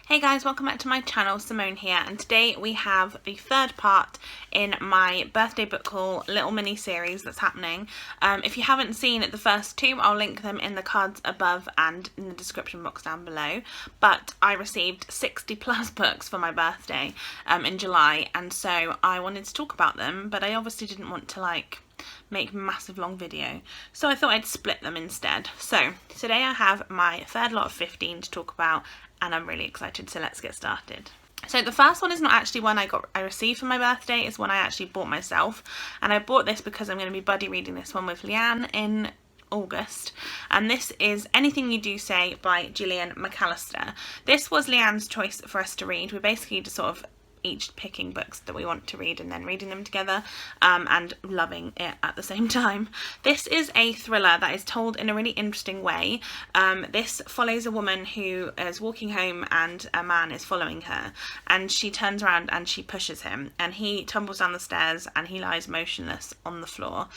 Hey guys, welcome back to my channel. Simone here, and today we have the third part in my birthday book haul little mini series that's happening. If you haven't seen the first two, I'll link them in the cards above and in the description box down below. But I received 60 plus books for my birthday in July, and so I wanted to talk about them, but I obviously didn't want to make a massive long video, so I thought I'd split them instead. So today I have my third lot of 15 to talk about, and I'm really excited, so let's get started. So the first one is not actually one I received for my birthday, it's one I actually bought myself, and I bought this because I'm going to be buddy reading this one with Leanne in August, and this is Anything You Do Say by Gillian McAllister. This was Leanne's choice for us to read. We're basically just sort of each picking books that we want to read and then reading them together, and loving it at the same time. This is a thriller that is told in a really interesting way. This follows a woman who is walking home and a man is following her, and she turns around and she pushes him and he tumbles down the stairs and he lies motionless on the floor.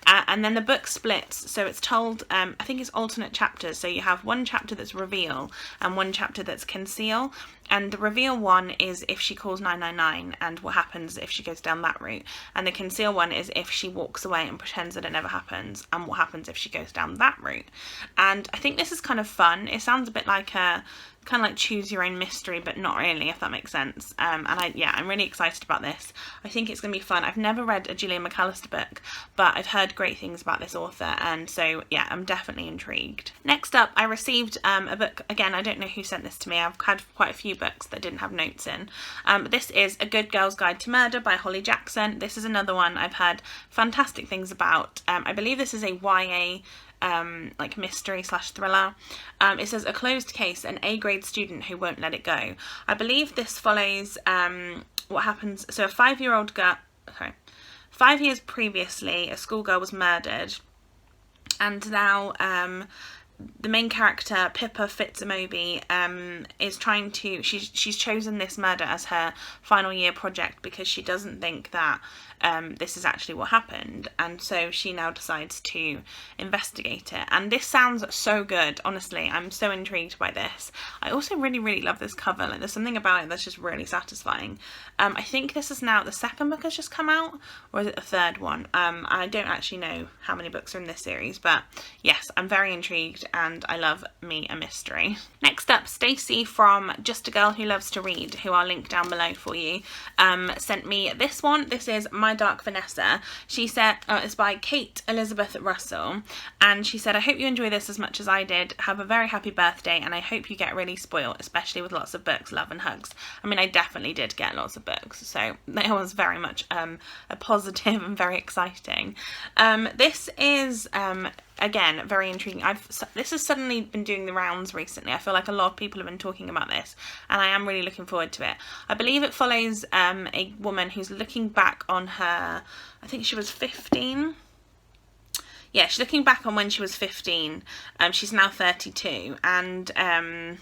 And then the book splits, so it's told, I think it's alternate chapters, so you have one chapter that's reveal and one chapter that's conceal. And the reveal one is if she calls 999 and what happens if she goes down that route. And the conceal one is if she walks away and pretends that it never happens, and what happens if she goes down that route. And I think this is kind of fun. It sounds a bit like a kind of like choose your own mystery, but not really, if that makes sense. And I'm really excited about this. I think it's going to be fun. I've never read a Gillian McAllister book, but I've heard great things about this author, and so yeah, I'm definitely intrigued. Next up, I received a book. Again, I don't know who sent this to me. I've had quite a few books that didn't have notes in. This is A Good Girl's Guide to Murder by Holly Jackson. This is another one I've heard fantastic things about. I believe this is a YA like mystery / thriller. It says a closed case, an A-grade student who won't let it go. I believe this follows what happens. So a 5-year-old girl, 5 years previously, a schoolgirl was murdered, and now the main character, Pippa Fitzmoby, is trying to, she's chosen this murder as her final year project because she doesn't think that this is actually what happened, and so she now decides to investigate it. And this sounds so good, honestly. I'm so intrigued by this. I also really love this cover. There's something about it that's just really satisfying. I think this is now, the second book has just come out, or is it the third one? I don't actually know how many books are in this series, but yes, I'm very intrigued and I love me a mystery. Next up, Stacey from Just a Girl Who Loves to Read, who I'll link down below for you, sent me this one. This is My Dark Vanessa. She said, it's by Kate Elizabeth Russell, and she said, I hope you enjoy this as much as I did. Have a very happy birthday, and I hope you get really spoiled, especially with lots of books. Love and hugs. I mean, I definitely did get lots of books, so that was very much a positive and very exciting. This is again, very intriguing. This has suddenly been doing the rounds recently. I feel like a lot of people have been talking about this, and I am really looking forward to it. I believe it follows a woman who's looking back on her, I think she was 15. Yeah, she's looking back on when she was 15. She's now 32, and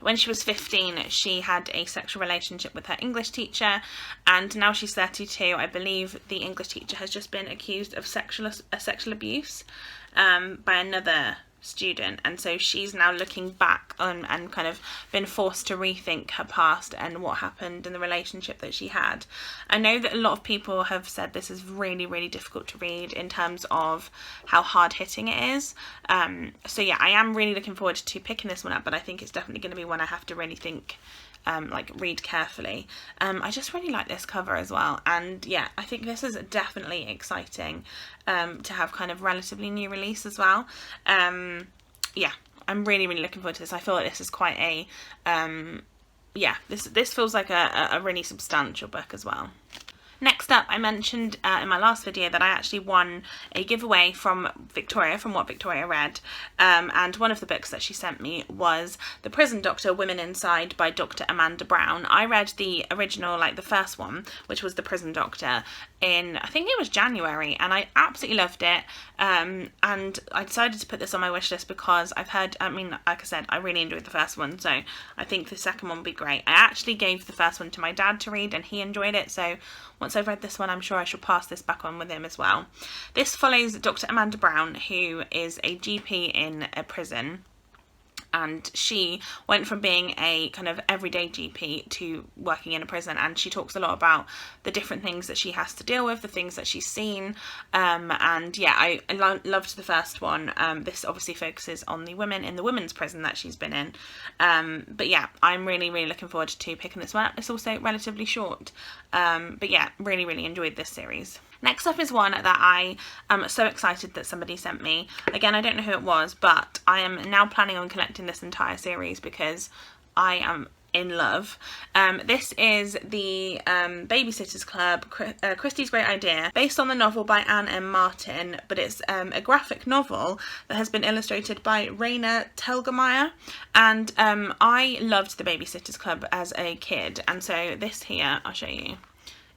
when she was 15, she had a sexual relationship with her English teacher, and now she's 32. I believe the English teacher has just been accused of sexual abuse by another student, and so she's now looking back on and kind of been forced to rethink her past and what happened in the relationship that she had. I know that a lot of people have said this is really difficult to read in terms of how hard-hitting it is, so yeah, I am really looking forward to picking this one up, but I think it's definitely going to be one I have to really think, read carefully. I just really like this cover as well, and yeah, I think this is definitely exciting to have kind of relatively new release as well. Yeah, I'm really looking forward to this. I feel like this is quite a yeah, this feels like a really substantial book as well. Next up, I mentioned in my last video that I actually won a giveaway from Victoria, from What Victoria Read, and one of the books that she sent me was The Prison Doctor, Women Inside by Dr. Amanda Brown. I read the original, the first one, which was The Prison Doctor, in, I think it was January, and I absolutely loved it, and I decided to put this on my wish list because I've heard, I mean, like I said, I really enjoyed the first one, so I think the second one will be great. I actually gave the first one to my dad to read, and he enjoyed it, so once I've read this one, I'm sure I shall pass this back on with him as well. This follows Dr. Amanda Brown, who is a GP in a prison, And she went from being a kind of everyday GP to working in a prison, and she talks a lot about the different things that she has to deal with, the things that she's seen, and yeah, I loved the first one. This obviously focuses on the women in the women's prison that she's been in, but yeah, I'm really looking forward to picking this one up. It's also relatively short, but yeah, really enjoyed this series. Next up is one that I am so excited that somebody sent me. Again, I don't know who it was, but I am now planning on collecting this entire series because I am in love. This is the Babysitters Club, Christie's Great Idea, based on the novel by Anne M. Martin, but it's a graphic novel that has been illustrated by Raina Telgemeier, and I loved the Babysitters Club as a kid, and so this here, I'll show you,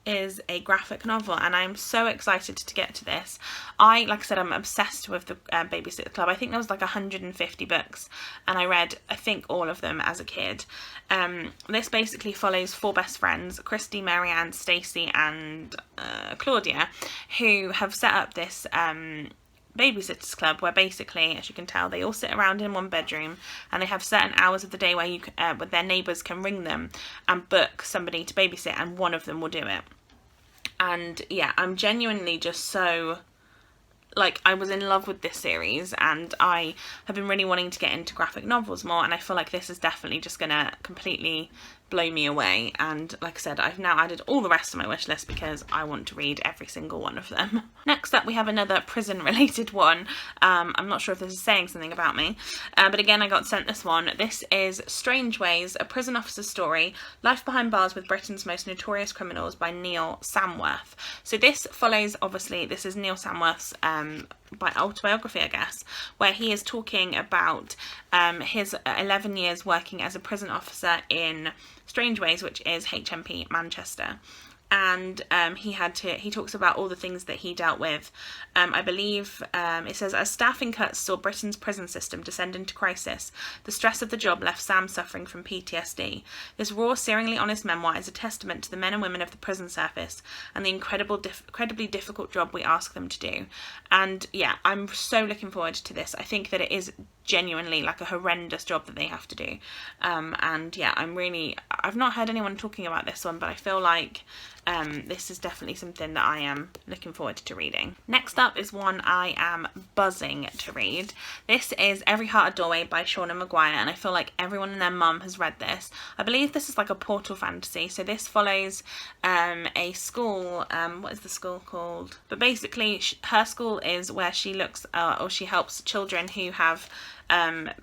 is a graphic novel, and I'm so excited to get to this. Like I said, I'm obsessed with the Babysitter Club. I think there was like 150 books, and I read, I think, all of them as a kid. This basically follows 4 best friends, Christy, Marianne, Stacey and Claudia, who have set up this Babysitters Club, where basically, as you can tell, they all sit around in one bedroom, and they have certain hours of the day where where their neighbours can ring them and book somebody to babysit, and one of them will do it. And yeah, I'm genuinely just so, like, I was in love with this series, and I have been really wanting to get into graphic novels more, and I feel like this is definitely just gonna completely blow me away. And like I said, I've now added all the rest to my wish list because I want to read every single one of them. Next up, we have another prison related one. I'm not sure if this is saying something about me, but again, I got sent this one. This is Strange Ways, a prison officer's story, Life Behind Bars with Britain's Most Notorious Criminals by Neil Samworth. So this follows, obviously, this is Neil Samworth's by autobiography, I guess, where he is talking about his 11 years working as a prison officer in Strange Ways, which is HMP Manchester. And he talks about all the things that he dealt with. I believe it says, as staffing cuts saw Britain's prison system descend into crisis, the stress of the job left Sam suffering from PTSD. This raw, searingly honest memoir is a testament to the men and women of the prison service and the incredibly difficult job we ask them to do. And yeah, I'm so looking forward to this. I think that it is genuinely like a horrendous job that they have to do. And yeah, I've not heard anyone talking about this one, but I feel like this is definitely something that I am looking forward to reading. Next up is one I am buzzing to read. This is Every Heart a Doorway by Shauna Maguire, and I feel like everyone and their mum has read this. I believe this is like a portal fantasy, so this follows a school, what is the school called? But basically her school is where she looks or she helps children who have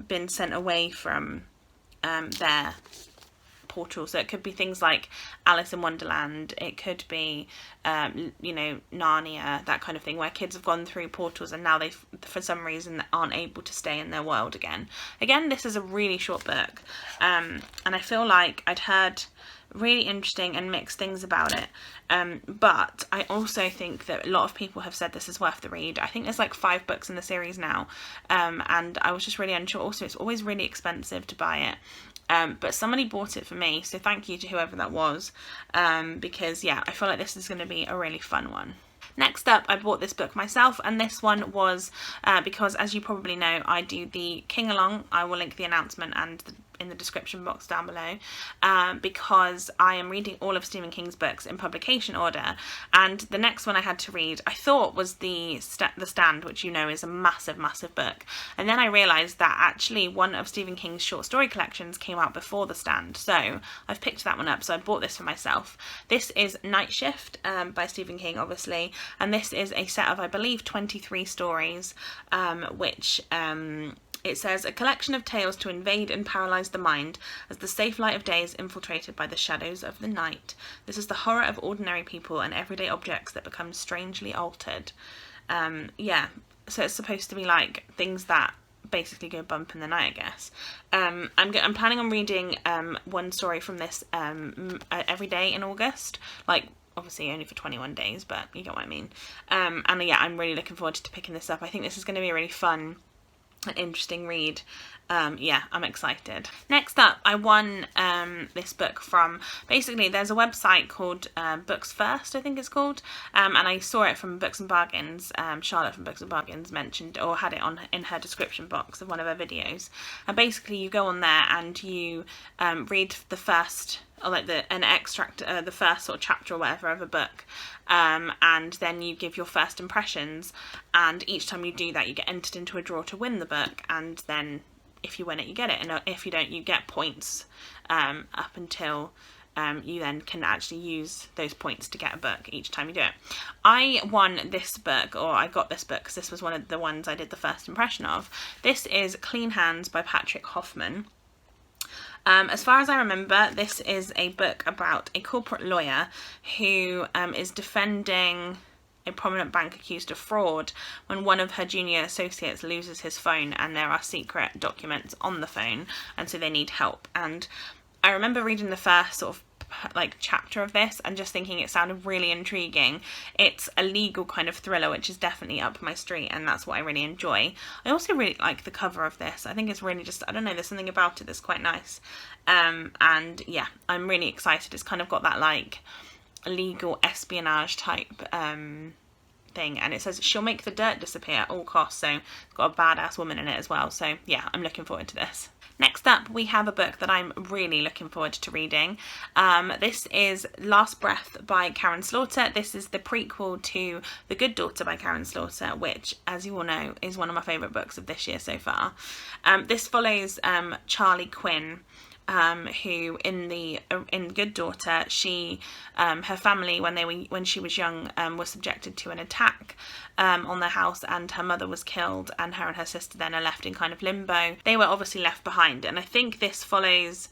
been sent away from their portal. So it could be things like Alice in Wonderland, it could be you know, Narnia, that kind of thing, where kids have gone through portals and now they for some reason aren't able to stay in their world again. This is a really short book, and I feel like I'd heard really interesting and mixed things about it, but I also think that a lot of people have said this is worth the read. I think there's like 5 books in the series now, and I was just really unsure. Also, it's always really expensive to buy it, but somebody bought it for me, so thank you to whoever that was, because yeah, I feel like this is going to be a really fun one. Next up, I bought this book myself, and this one was because, as you probably know, I do the King Along. I will link the announcement and in the description box down below, because I am reading all of Stephen King's books in publication order, and the next one I had to read I thought was the Stand, which you know is a massive book, and then I realised that actually one of Stephen King's short story collections came out before the Stand, so I've picked that one up, so I bought this for myself. This is Night Shift by Stephen King, obviously, and this is a set of, I believe, 23 stories, which it says, a collection of tales to invade and paralyse the mind as the safe light of day is infiltrated by the shadows of the night. This is the horror of ordinary people and everyday objects that become strangely altered. Yeah, so it's supposed to be like things that basically go bump in the night, I guess. I'm planning on reading one story from this every day in August, like obviously only for 21 days, but you get what I mean. And yeah, I'm really looking forward to picking this up. I think this is going to be a really fun, an interesting read. Yeah, I'm excited. Next up, I won this book from, basically there's a website called Books First, I think it's called, and I saw it from Books and Bargains. Charlotte from Books and Bargains mentioned, or had it on in her description box of one of her videos, and basically you go on there and you read the first, or like an extract, the first sort of chapter or whatever of a book, and then you give your first impressions, and each time you do that you get entered into a draw to win the book, and then if you win it you get it, and if you don't you get points up until you then can actually use those points to get a book each time you do it. I won this book, or I got this book because this was one of the ones I did the first impression of. This is Clean Hands by Patrick Hoffman. As far as I remember, this is a book about a corporate lawyer who is defending a prominent bank accused of fraud when one of her junior associates loses his phone and there are secret documents on the phone, and so they need help. And I remember reading the first sort of like chapter of this and just thinking it sounded really intriguing. It's a legal kind of thriller, which is definitely up my street, and that's what I really enjoy. I also really like the cover of this. I think it's really just, I don't know, there's something about it that's quite nice. And yeah, I'm really excited. It's kind of got that like legal espionage type thing, and it says she'll make the dirt disappear at all costs, so it's got a badass woman in it as well. So yeah, I'm looking forward to this. Next up, we have a book that I'm really looking forward to reading. This is Last Breath by Karen Slaughter. This is the prequel to The Good Daughter by Karen Slaughter, which, as you all know, is one of my favourite books of this year so far. This follows Charlie Quinn, who in Good Daughter, she her family when she was young was subjected to an attack on their house, and her mother was killed, and her sister then are left in kind of limbo. They were obviously left behind, and I think this follows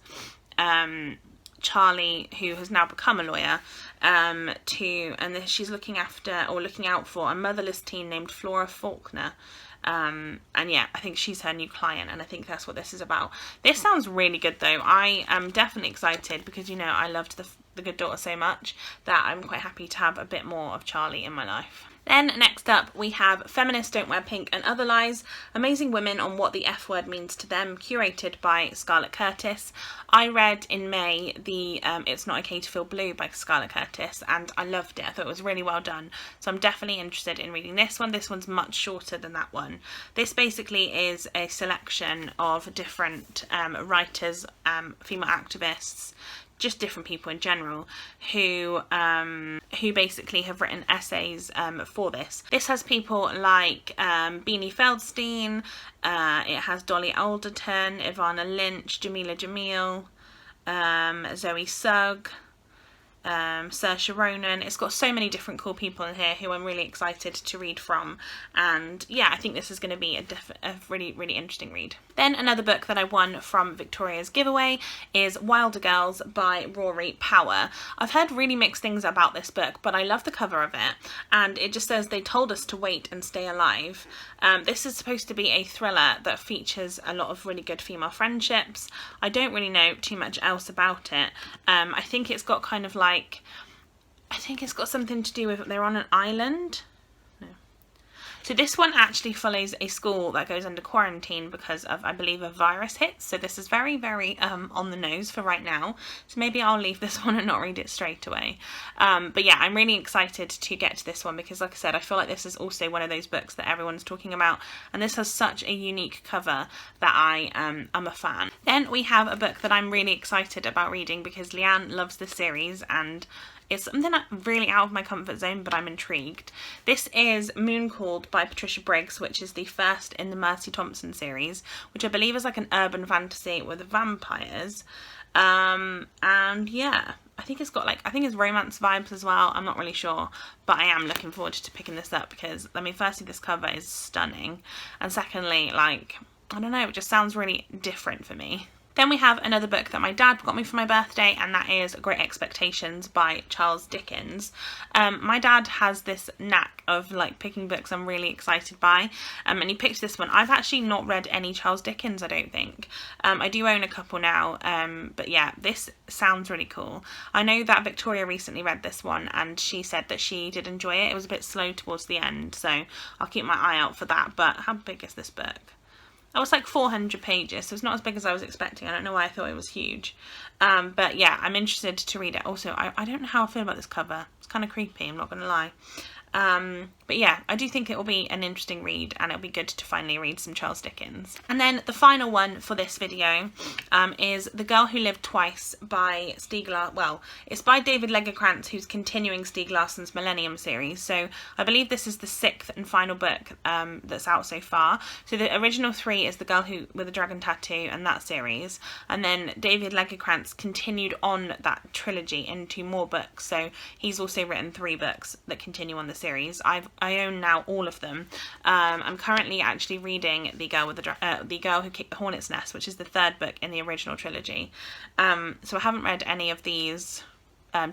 Charlie, who has now become a lawyer, and she's looking out for a motherless teen named Flora Faulkner. And yeah, I think she's her new client, and I think that's what this is about. This sounds really good though. I am definitely excited because, you know, I loved the Good Daughter so much that I'm quite happy to have a bit more of Charlie in my life. Then next up we have Feminists Don't Wear Pink and Other Lies, Amazing Women on What the F Word Means to Them, curated by Scarlett Curtis. I read in May the It's Not Okay to Feel Blue by Scarlett Curtis, and I loved it. I thought it was really well done, so I'm definitely interested in reading this one. This one's much shorter than that one. This basically is a selection of different writers, female activists, just different people in general who basically have written essays for this. This has people like Beanie Feldstein, it has Dolly Alderton, Ivana Lynch, Jamila Jamil, Zoe Sugg, Saoirse Ronan. It's got so many different cool people in here who I'm really excited to read from, and yeah, I think this is going to be a really, really interesting read. Then another book that I won from Victoria's giveaway is Wilder Girls by Rory Power. I've heard really mixed things about this book, but I love the cover of it, and it just says they told us to wait and stay alive. This is supposed to be a thriller that features a lot of really good female friendships. I don't really know too much else about it. I think it's got kind of like, I think it's got something to do with they're on an island. No. So this one actually follows a school that goes under quarantine because of, I believe, a virus hit. So this is very, very on the nose for right now. So maybe I'll leave this one and not read it straight away. But yeah, I'm really excited to get to this one because, like I said, I feel like this is also one of those books that everyone's talking about, and this has such a unique cover that I am a fan. Then we have a book that I'm really excited about reading because Leanne loves this series, and it's something really out of my comfort zone, but I'm intrigued. This is Moon Called by Patricia Briggs, which is the first in the Mercy Thompson series, which I believe is like an urban fantasy with vampires. And yeah, I think it's got like, I think it's romance vibes as well. I'm not really sure, but I am looking forward to picking this up because, I mean, firstly, this cover is stunning, and secondly, like, I don't know, it just sounds really different for me. Then we have another book that my dad got me for my birthday, and that is Great Expectations by Charles Dickens. My dad has this knack of like picking books I'm really excited by, and he picked this one. I've actually not read any Charles Dickens, I don't think. I do own a couple now, but yeah, this sounds really cool. I know that Victoria recently read this one and she said that she did enjoy it. It was a bit slow towards the end, so I'll keep my eye out for that. But how big is this book? That was like 400 pages, so it's not as big as I was expecting. I don't know why I thought it was huge. But yeah, I'm interested to read it. Also, I don't know how I feel about this cover. It's kind of creepy, I'm not going to lie. But yeah, I do think it will be an interesting read, and it'll be good to finally read some Charles Dickens. And then the final one for this video is The Girl Who Lived Twice by Stieg Larsson. Well, it's by David Lagercrantz, who's continuing Stieg Larsson's Millennium series. So I believe this is the 6th and final book that's out so far. So the original 3 is The Girl Who with a Dragon Tattoo and that series, and then David Lagercrantz continued on that trilogy into more books. So he's also written 3 books that continue on the series. I own now all of them. I'm currently actually reading The Girl Who Kicked the Hornet's Nest, which is the 3rd book in the original trilogy. So I haven't read any of these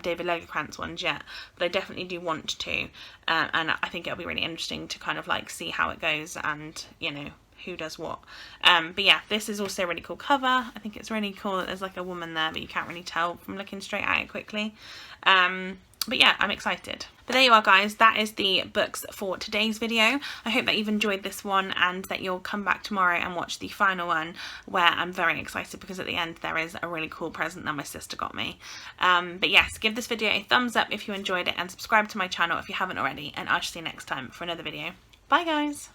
David Lagercrantz ones yet, but I definitely do want to, and I think it'll be really interesting to kind of like see how it goes, and you know, who does what. But yeah, this is also a really cool cover. I think it's really cool that there's like a woman there, but you can't really tell from looking straight at it quickly. But yeah, I'm excited. But there you are, guys. That is the books for today's video. I hope that you've enjoyed this one, and that you'll come back tomorrow and watch the final one, where I'm very excited because at the end there is a really cool present that my sister got me. But yes, give this video a thumbs up if you enjoyed it, and subscribe to my channel if you haven't already, and I shall see you next time for another video. Bye, guys.